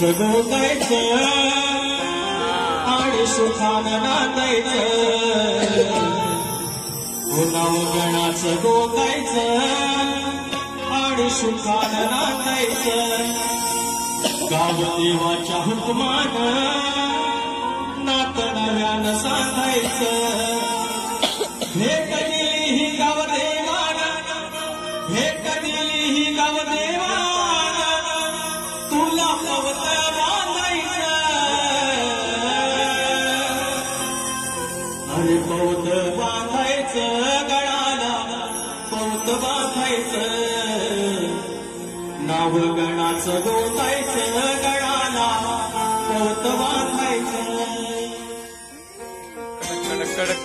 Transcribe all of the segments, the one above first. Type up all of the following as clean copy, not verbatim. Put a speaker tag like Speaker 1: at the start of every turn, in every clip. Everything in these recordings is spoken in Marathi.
Speaker 1: गणाचं गोतायचं आणि सुखानं नांदायचं. नाव गणाचं गोतायचं आणि सुखानं नांदायचं. गावदेवाच्या हुकमानं नात नव्यानं सांगायचं. भेट दिली ही गावदेवानं, भेट दिली ही गावदेवानं, तुला पवत बांधायचं. अरे पवत बांधायचं गणाला, पवत बांधायचं. नाव गणाचं गोतायचं गणाला, पवत बांधायचं.
Speaker 2: कडक कडक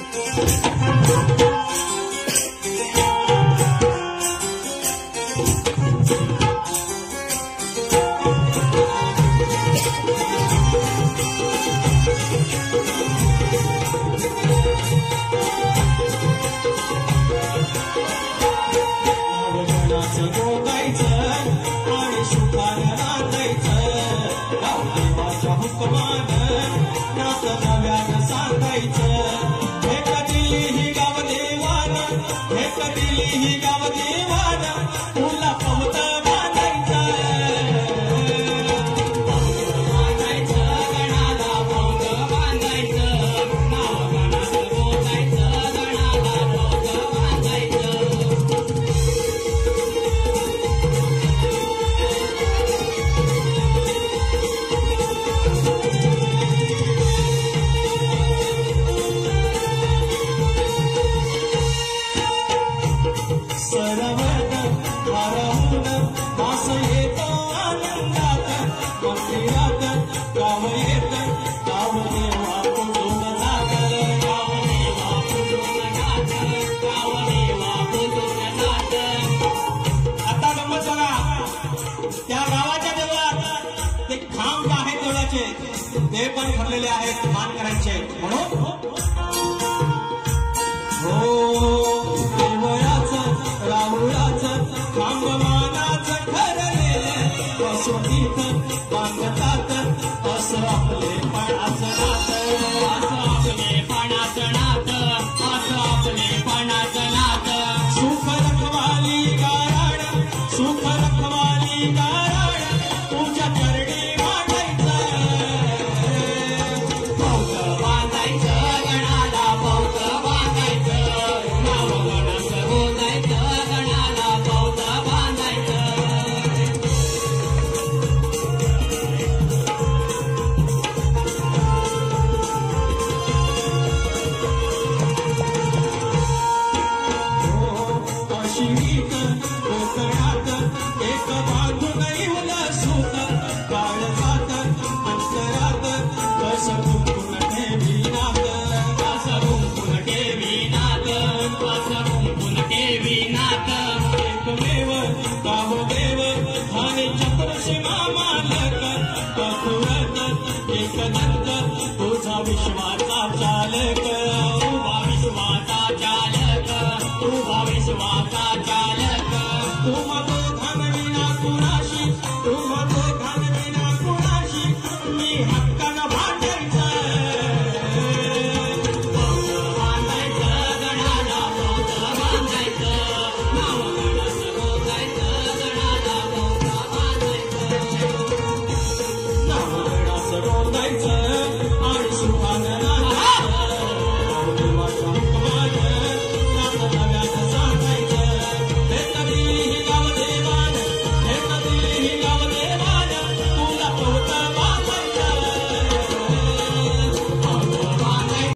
Speaker 1: ते पण ठरलेले आहेत मानकरांचे. म्हणून हो देवळाचं राहुळाचं खांबमानाचं ठरलेलं कसोटीत बांधतात असं आपले पणाचं नातं, असं आपले पणाचं नातं, असं आपले पणाचं नातं. सुख रखवाली गाराड, सुख रखवाली गाराड तुझ्या करडी एकमेव गावदेव आणि चक्रशी मामा